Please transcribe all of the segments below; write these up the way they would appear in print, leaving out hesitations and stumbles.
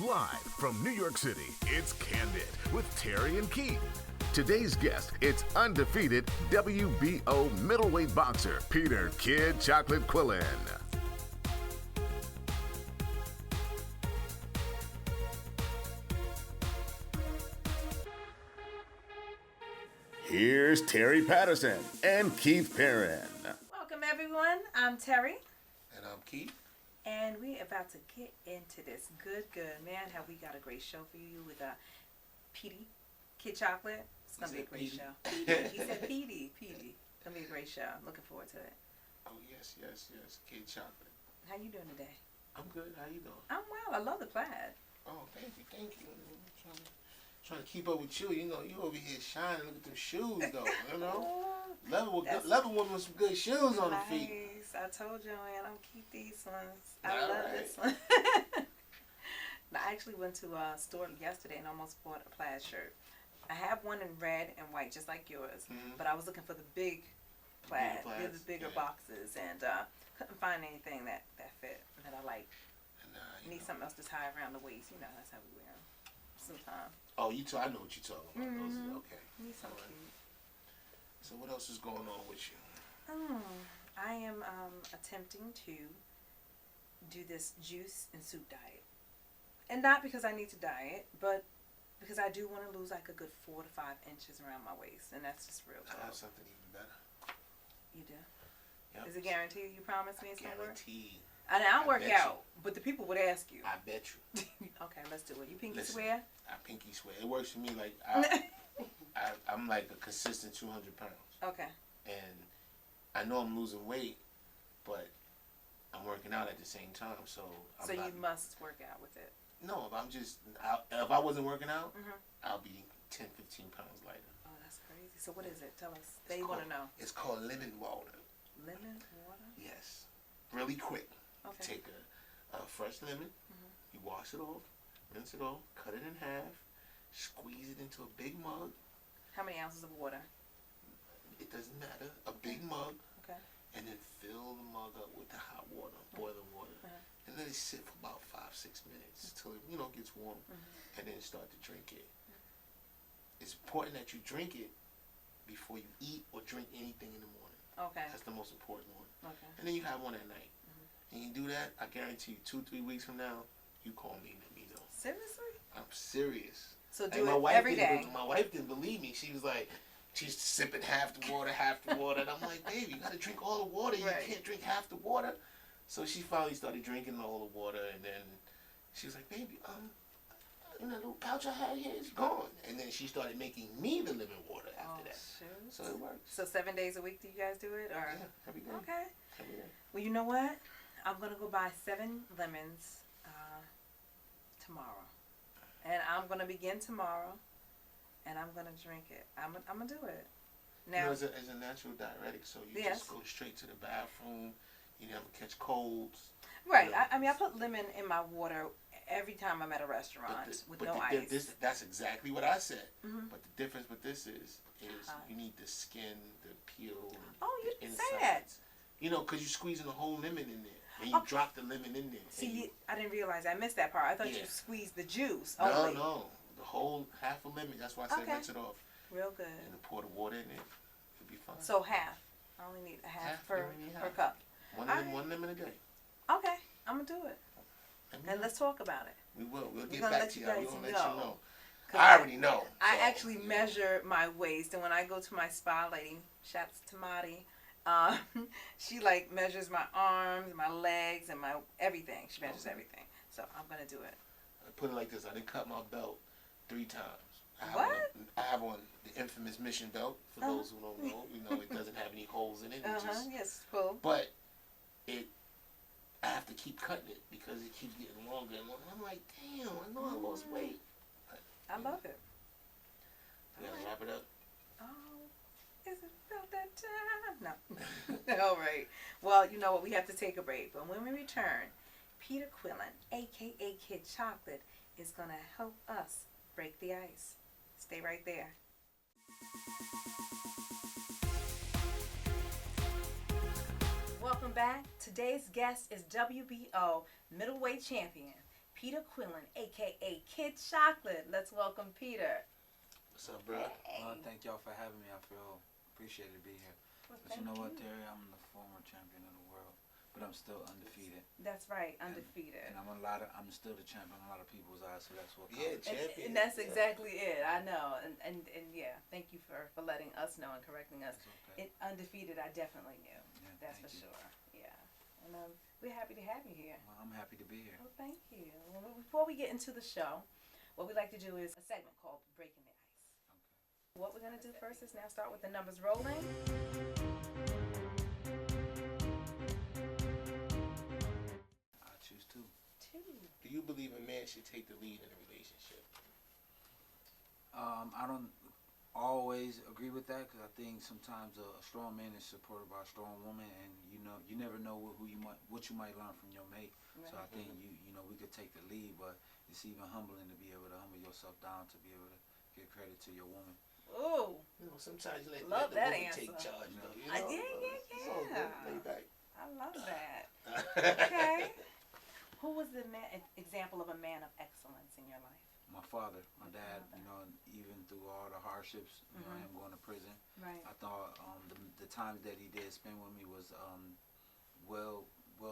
Live from New York City, it's Candid with Terry and Keith. Today's guest, it's undefeated WBO middleweight boxer Peter Kid Chocolate Quillin. Here's Terry Patterson and Keith Perrin. Welcome, everyone. I'm Terry. And I'm Keith. And we're about to get into this. Good. Man, have we got a great show for you with Petey, Kid Chocolate. It's going to be a great show. Petey. He said Petey. It's going to be a great show. I'm looking forward to it. Oh, yes. Kid Chocolate. How you doing today? I'm good. How you doing? I'm well. I love the plaid. Oh, thank you. I'm trying to keep up with you. You know, you over here shining. Look at them shoes, though. You know? Leather woman with some good shoes on the feet. Nice. I told you, man, I'm keep these ones. I All love right. this one. I actually went to a store yesterday and almost bought a plaid shirt. I have one in red and white, just like yours, but I was looking for the big plaid, the bigger boxes, and couldn't find anything that fit, that I like. Need something else to tie around the waist. You know, that's how we wear them sometimes. Oh, I know what you're talking about. Those are, okay. Need something All right. cute. So what else is going on with you? I am attempting to do this juice and soup diet. And not because I need to diet, but because I do want to lose like a good 4 to 5 inches around my waist. And that's just real I talk. have something even better. You do? Yep. Is it guaranteed? You promise me it's going to work? Guaranteed. And I'll work bet out, but the people would ask you. I bet you. Okay, let's do it. You pinky Listen, swear? I pinky swear. It works for me like I'm like a consistent 200 pounds. Okay. And I know I'm losing weight, but I'm working out at the same time. So So you must work out with it. No, if I wasn't working out, I'll be 10, 15 pounds lighter. Oh, that's crazy. So what is it? Tell us. They want to know. It's called lemon water. Lemon water? Yes. Really quick. Okay. Take a fresh lemon, you wash it off, rinse it off, cut it in half, squeeze it into a big mug. How many ounces of water? It doesn't matter. A big mug. Okay. And then fill the mug up with the hot water, boiling water. And let it sit for about 5-6 minutes till it, gets warm. And then start to drink it. It's important that you drink it before you eat or drink anything in the morning. Okay. That's the most important one. Okay. And then you have one at night. And you do that, I guarantee you 2-3 weeks from now, you call me and let me know. Seriously? I'm serious. So Like do my it wife every didn't- day. My wife didn't believe me. She was like, she's sipping half the water. And I'm like, baby, you got to drink all the water. Right. You can't drink half the water. So she finally started drinking all the water. And then she was like, baby, the little pouch I had here is gone. And then she started making me the lemon water after that. Shoot. So it works. So 7 days a week do you guys do it? Or? Yeah, every day. Okay. Every day. Well, you know what? I'm going to go buy 7 lemons tomorrow. And I'm going to begin tomorrow. And I'm going to drink it. I'm going to do it. Now, It's a natural diuretic, so you Yes. just go straight to the bathroom. You never catch colds. right. Yeah. I put lemon in my water every time I'm at a restaurant with no ice. That's exactly what I said. Mhm. But the difference with this is you need the skin, the peel, Oh, you the didn't say that. insides. Because you're squeezing the whole lemon in there. And you drop the lemon in there. See, I didn't realize I missed that part. I thought you Yeah. squeezed the juice No, only. the whole half a lemon. That's why I said Okay. rinse it off. Real good. And then pour the water in it. It'll be fine. So half. I only need a half You per only need per half. cup. One lemon a day. Okay, I'm gonna do it. And let's talk about it. We will. We'll get gonna back let to you you. guys We're going to let know. you know. 'Cause I already know. I So, actually measure my waist, and when I go to my spa lady, shouts to Marty, she like measures my arms, my legs, and my everything. She measures everything. So I'm gonna do it. I put it like this. I didn't cut my belt 3 times. What? I have on the infamous Mission belt. For those who don't know, it doesn't have any holes in it. Yes, cool. But I have to keep cutting it because it keeps getting longer and longer. I'm like, damn, I know I lost weight. But, I love it. We gotta wrap it up. Oh, is it about that time? No. All right. Well, you know what? We have to take a break. But when we return, Peter Quillin, a.k.a. Kid Chocolate, is going to help us break the ice. Stay right there. Welcome back. Today's guest is WBO middleweight champion, Peter Quillen, a.k.a. Kid Chocolate. Let's welcome Peter. What's up, bro? Hey. Well, thank y'all for having me. I feel appreciated to be here. Well, But you know what, Terry? I'm the former champion of the world, but I'm still undefeated. That's right, undefeated. And I'm still the champion in a lot of people's eyes, so that's what Yeah, counts. champion. And that's exactly it. I know. And yeah, thank you for letting us know and correcting us. It's okay. Undefeated, I definitely knew. Yeah, That's for thank you. sure. Yeah. And we're happy to have you here. Well, I'm happy to be here. Well, thank you. Well, before we get into the show, what we like to do is a segment called Breaking the Ice. Okay. What we're going to do first is now start with the numbers rolling. I choose two. 2. Do you believe a man should take the lead in a relationship? I don't always agree with that because I think sometimes a strong man is supported by a strong woman, and you never know what you might learn from your mate. Right. So I think we could take the lead, but it's even humbling to be able to humble yourself down to be able to give credit to your woman. Ooh. You know, sometimes you let Love the that woman answer. take charge, though. You Yeah, know? yeah. It's all good. Lay back. I love that. Okay. Who was the example of a man of excellence in your life? My father, my Your dad, father. Even through all the hardships, him going to prison, Right. I thought the times that he did spend with me was well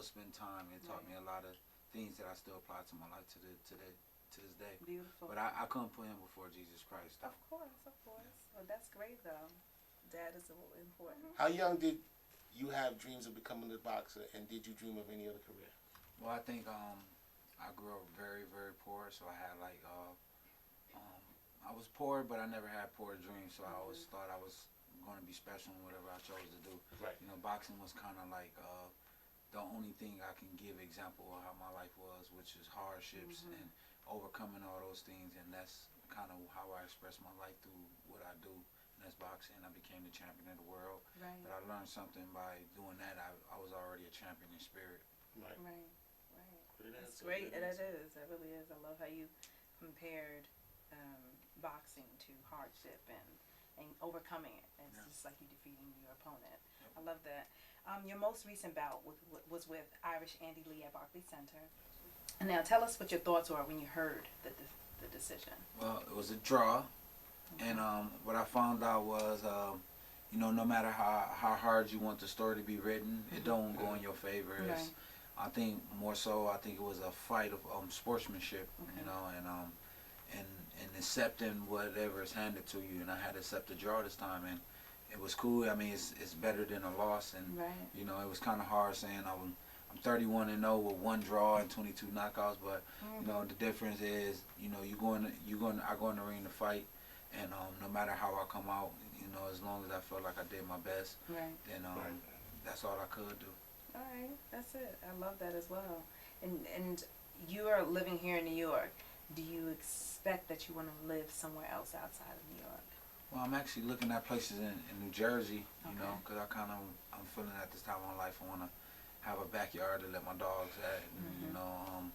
spent time. It taught me a lot of things that I still apply to my life to this day. Beautiful. But I couldn't put him before Jesus Christ. Of course. Well, that's great, though. Dad is important. How young did you have dreams of becoming a boxer, and did you dream of any other career? Well, I think I grew up very, very poor, so I had I was poor, but I never had poor dreams. So I always thought I was going to be special in whatever I chose to do. Right. Boxing was kind of like the only thing I can give example of how my life was, which is hardships and overcoming all those things, and that's kind of how I express my life through what I do. And that's boxing. I became the champion of the world. Right. But I learned something by doing that. I was already a champion in spirit. Right. Right. Good That's answer, great. good That answer. is. That really is. I love how you compared boxing to hardship and overcoming it. It's just like you defeating your opponent. I love that. Your most recent bout was with Irish Andy Lee at Barclays Center. And now tell us what your thoughts were when you heard the decision. Well, it was a draw, and what I found out was, no matter how hard you want the story to be written, it don't go in your favor. Right. I think more so, I think it was a fight of sportsmanship, and accepting whatever is handed to you. And I had to accept the draw this time, and it was cool. I mean, it's better than a loss, and Right. it was kind of hard saying I'm 31-0 with 1 draw and 22 knockouts, but the difference is, I go in the ring to fight, and no matter how I come out, as long as I felt like I did my best, Right. then that's all I could do. All right. That's it. I love that as well. And you are living here in New York. Do you expect that you want to live somewhere else outside of New York? Well, I'm actually looking at places in New Jersey, Okay. because I'm feeling at this time of my life I want to have a backyard to let my dogs at, and,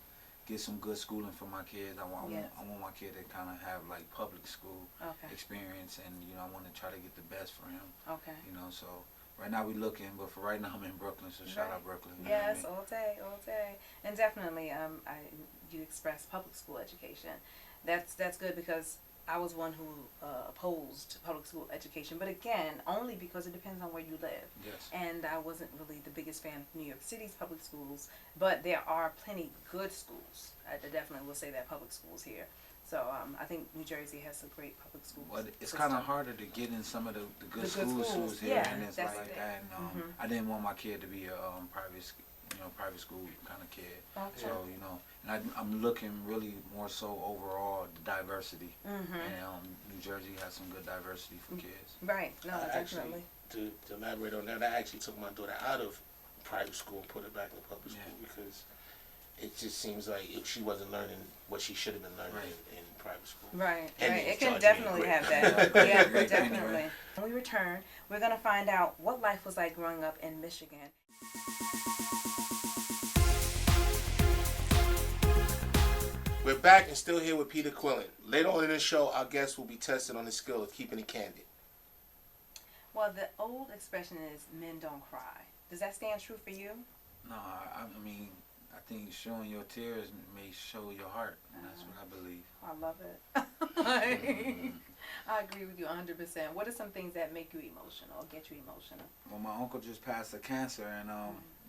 get some good schooling for my kids. I want my kid to kind of have like public school experience, and I want to try to get the best for him. Okay. So right now we're looking, but for right now I'm in Brooklyn, so shout out Brooklyn. you know what I Yes, mean? all day, and definitely, you express public school education. That's good because I was one who opposed public school education, but again, only because it depends on where you live. Yes. And I wasn't really the biggest fan of New York City's public schools, but there are plenty good schools. I definitely will say that public schools here. So I think New Jersey has some great public schools. Well, it's kind of harder to get in some of the good schools, schools here, yeah, and it's that's like it. that. And, I didn't want my kid to be a private school kind of kid. Okay. So and I'm looking really more so overall the diversity, and New Jersey has some good diversity for kids. Right. No, Actually, definitely. to elaborate on that, I actually took my daughter out of private school and put her back in public school because it just seems like she wasn't learning what she should have been learning in private school. Right, And right. they It can charge definitely me have quick. that. Yeah, Great definitely. anyway. When we return, we're going to find out what life was like growing up in Michigan. We're back and still here with Peter Quillen. Later on in the show, our guest will be tested on the skill of keeping it candid. Well, the old expression is men don't cry. Does that stand true for you? No, I mean I think showing your tears may show your heart, and that's what I believe. I love it. I agree with you 100%. What are some things that make you emotional, get you emotional? Well, my uncle just passed of cancer, and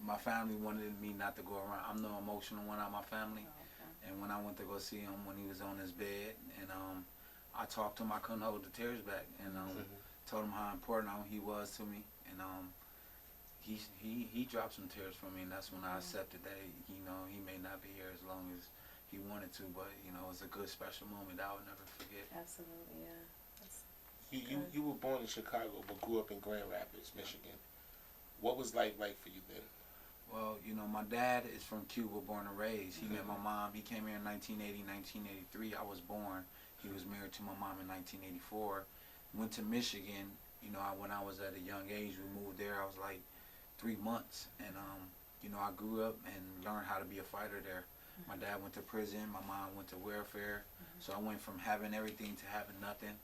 my family wanted me not to go around. I'm the emotional one out of my family. Oh, okay. And when I went to go see him when he was on his bed, and I talked to him, I couldn't hold the tears back, and told him how important he was to me, and he dropped some tears for me, and that's when I accepted that he may not be here as long as he wanted to, but it was a good special moment that I would never forget. Absolutely, yeah. You were born in Chicago but grew up in Grand Rapids, Michigan. What was life like for you then? Well, my dad is from Cuba, born and raised. He met my mom. He came here in 1980, 1983. I was born. He was married to my mom in 1984. Went to Michigan. When I was at a young age, we moved there. I was like 3 months, and I grew up and learned how to be a fighter there. My dad went to prison. My mom went to welfare. So I went from having everything to having nothing.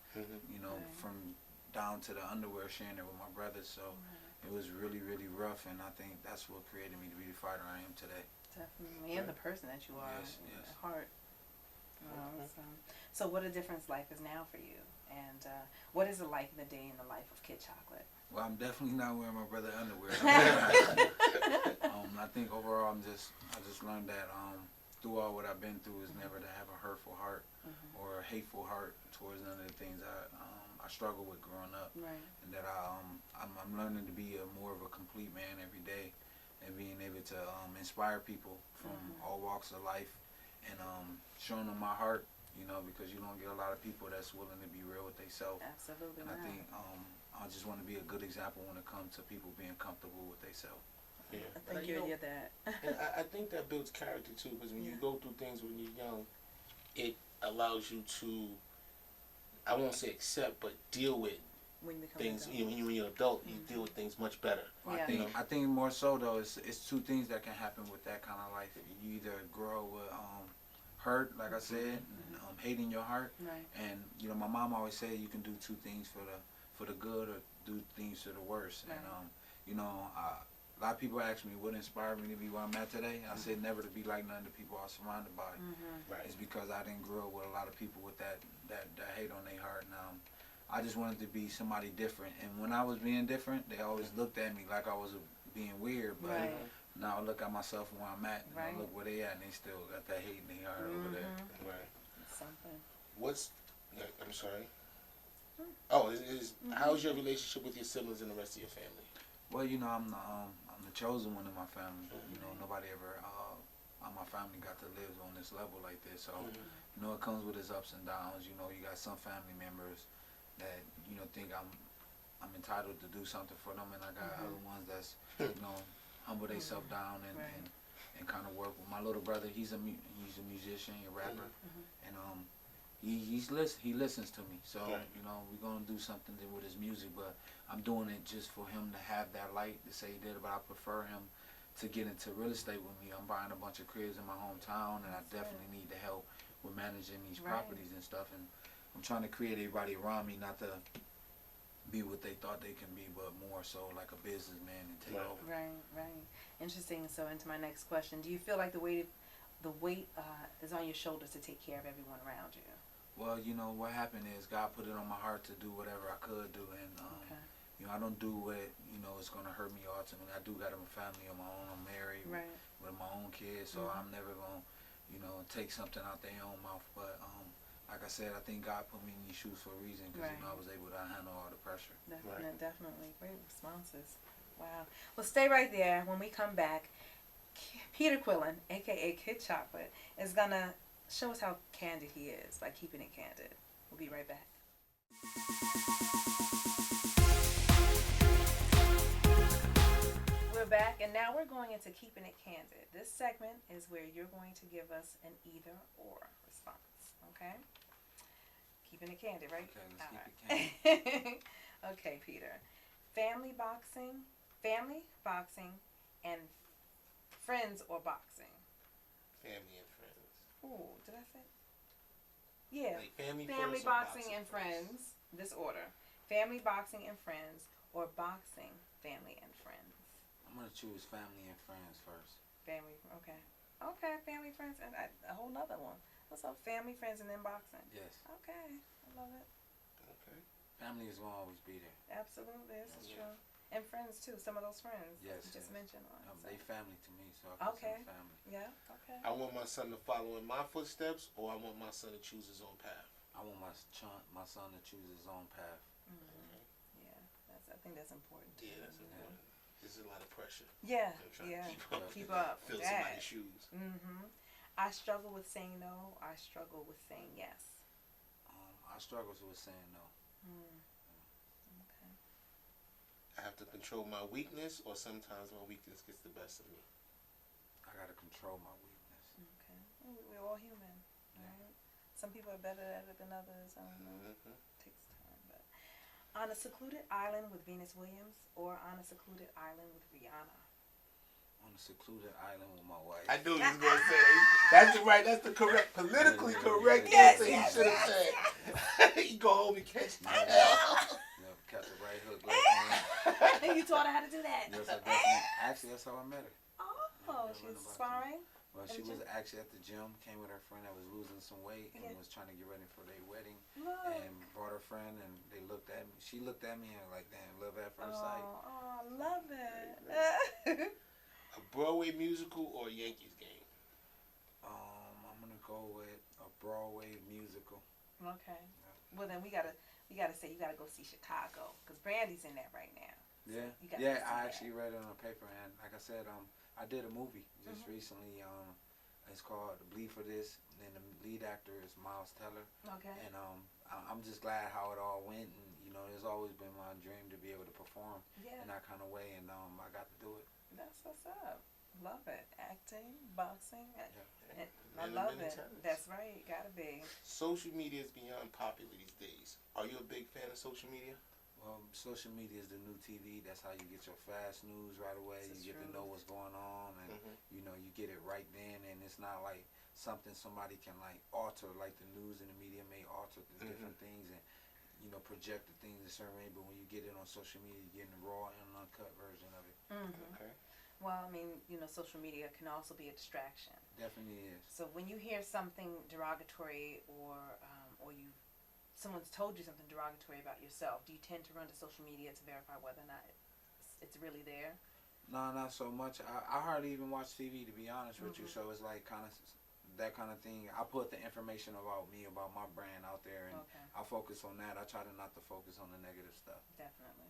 From down to the underwear sharing it with my brothers. So it was really, really rough, and I think that's what created me to be the fighter I am today. Definitely, and the person that you are. Yes. At heart. So what a difference life is now for you, and what is it like in the day in the life of Kid Chocolate? Well, I'm definitely not wearing my brother's underwear. I think overall, I just learned that through all what I've been through is never to have a hurtful heart or a hateful heart towards none of the things I struggled with growing up. Right. And that I'm learning to be more of a complete man every day, and being able to inspire people from all walks of life, and showing them my heart. Because you don't get a lot of people that's willing to be real with themselves. Absolutely. And I think I just want to be a good example when it comes to people being comfortable with themselves. Yeah. I think you're that. And I think that builds character too, because when you go through things when you're young, it allows you to, I won't say accept, but deal with when you become things. an adult. When you're an adult, you deal with things much better. Yeah. I think more so though, it's two things that can happen with that kind of life. You either grow with hurt, like I said, and hate in your heart. Right. And my mom always said you can do two things for the good or do things for the worse. Right. And a lot of people ask me what inspired me to be where I'm at today. I said never to be like none of the people I was surrounded by. Right. It's because I didn't grow up with a lot of people with that hate on their heart. And I just wanted to be somebody different. And when I was being different, they always looked at me like I was being weird. But now I look at myself and where I'm at, and I look where they at, and they still got that hate in their heart over there. Right. Something. I'm sorry. Oh, how's your relationship with your siblings and the rest of your family? Well, I'm the chosen one in my family. Nobody ever my family got to live on this level like this. So, it comes with its ups and downs. You got some family members that think I'm entitled to do something for them, and I got other ones that's humble themselves down and kind of work with my little brother. He's a musician, a rapper, and he listens to me. So we're gonna do something with his music, but I'm doing it just for him to have that light to say he did it. But I prefer him to get into real estate with me. I'm buying a bunch of cribs in my hometown, and I definitely need the help with managing these properties and stuff. And I'm trying to create everybody around me not to be what they thought they can be, but more so like a businessman and take over. Right. Interesting. So into my next question, do you feel like the weight is on your shoulders to take care of everyone around you? Well, what happened is God put it on my heart to do whatever I could do, and I don't do what it's gonna hurt me ultimately. I do got a family of my own. I'm married with my own kids, so I'm never gonna take something out their own mouth. But like I said, I think God put me in these shoes for a reason, because I was able to handle all the pressure. Definitely. Great responses. Wow. Well, stay right there. When we come back, Peter Quillen, aka Kid Chocolate, is gonna show us how candid he is by keeping it candid. We'll be right back. We're back, and now we're going into Keeping It Candid. This segment is where you're going to give us an either or response. Okay? Keeping it candid, right? Okay, let's keep it candid. Okay, Peter. Family boxing, and friends or boxing? Family and friends. Ooh, did I say? Yeah. Like family boxing, and friends. This order. Family, boxing, and friends, or boxing, family, and friends. I'm gonna choose family and friends first. Family, okay. Okay, family, friends, and a whole nother one. What's up, family, friends, and then boxing? Yes. Okay, I love it. Okay. Family is gonna always be there. Absolutely, this is true. And friends too. Some of those friends. Yes. You just mentioned one. They family to me, so I consider family. Yeah. Okay. I want my son to follow in my footsteps, or I want my son to choose his own path. I want my son to choose his own path. Mm-hmm. Yeah, I think that's important. Too. Yeah, that's important. There's a lot of pressure. Yeah. I'm trying Yeah. to Keep up. Fill somebody's shoes. Mm-hmm. I struggle with saying no. I struggle with saying yes. I struggle with saying no. Mm. Okay. I have to control my weakness, or sometimes my weakness gets the best of me. I gotta control my weakness. Okay. We're all human, right? Some people are better at it than others. I don't know. Mm-hmm. It takes time, but on a secluded island with Venus Williams, or on a secluded island with Rihanna. On a secluded island with my wife. I knew he was going to say that's right. That's the correct, politically correct Yes, answer yes, he should have said. You go home and catch the hell. Never catch a right hook like me. You taught her how to do that. Yes, I definitely. Actually, that's how I met her. Oh, she's sparring. Well, she was actually at the gym, came with her friend that was losing some weight and was trying to get ready for their wedding. Look. And brought her friend, and they looked at me. She looked at me and like, damn, love at first sight. Oh, love it. A Broadway musical or a Yankees game? I'm gonna go with a Broadway musical. Okay. Well, then we gotta say you gotta go see Chicago, because Brandy's in that right now. So Yeah, I actually read it on a paper, and like I said, I did a movie just recently. It's called Bleed for This, and the lead actor is Miles Teller. Okay. And I'm just glad how it all went, and it's always been my dream to be able to perform in that kind of way, and I got to do it. That's what's up. Love it. Acting, boxing. Yeah. I love it. That's right. Gotta be. Social media is beyond popular these days. Are you a big fan of social media? Well, social media is the new TV. That's how you get your fast news right away. You get to know what's going on, and you get it right then. And it's not like something somebody can like alter, like the news and the media may alter the different things and project the things a certain way. But when you get it on social media, you're getting the raw and uncut version of it. Okay. Well, I mean, social media can also be a distraction. Definitely is. So when you hear something derogatory or someone's told you something derogatory about yourself, do you tend to run to social media to verify whether or not it's really there? No, not so much. I hardly even watch TV, to be honest with you. So it's like that kind of thing. I put the information about me, about my brand out there, and I focus on that. I try to not to focus on the negative stuff. Definitely.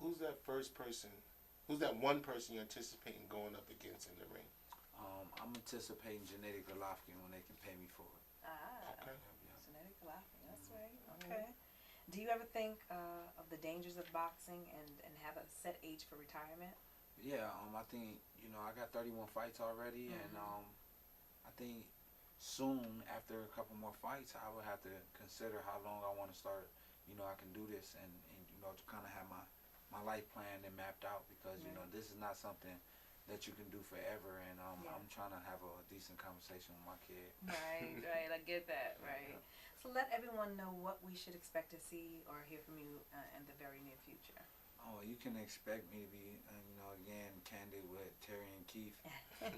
Who's that first person? Who's that one person you're anticipating going up against in the ring? I'm anticipating Genetic Golovkin when they can pay me for it. Okay. Genetic Golovkin, that's right. Okay. Do you ever think of the dangers of boxing and have a set age for retirement? Yeah, I think, I got 31 fights already, and I think soon, after a couple more fights, I would have to consider how long I want to start, I can do this and to kind of have my life plan and mapped out, because, this is not something that you can do forever, and I'm trying to have a decent conversation with my kid. Right, I get that, right. So let everyone know what we should expect to see or hear from you in the very near future. Oh, you can expect me to be, again, candid with Terry and Keith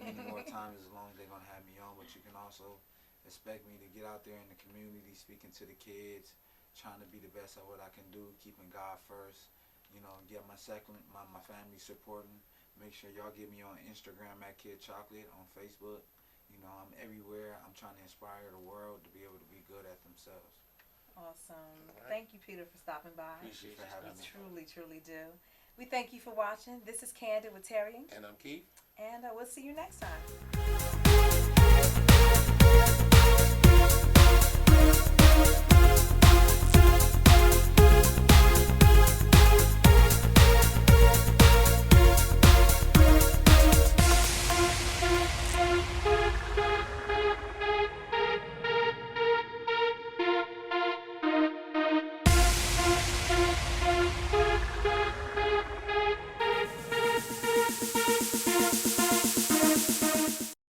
many more times, as long as they're going to have me on, but you can also expect me to get out there in the community, speaking to the kids, trying to be the best at what I can do, keeping God first, get my family supporting. Make sure y'all get me on Instagram at Kid Chocolate, on Facebook. I'm everywhere. I'm trying to inspire the world to be able to be good at themselves. Awesome. Right. Thank you, Peter, for stopping by. Appreciate you for having me. Truly, truly do. We thank you for watching. This is Candid with Terry. And I'm Keith. And we'll see you next time.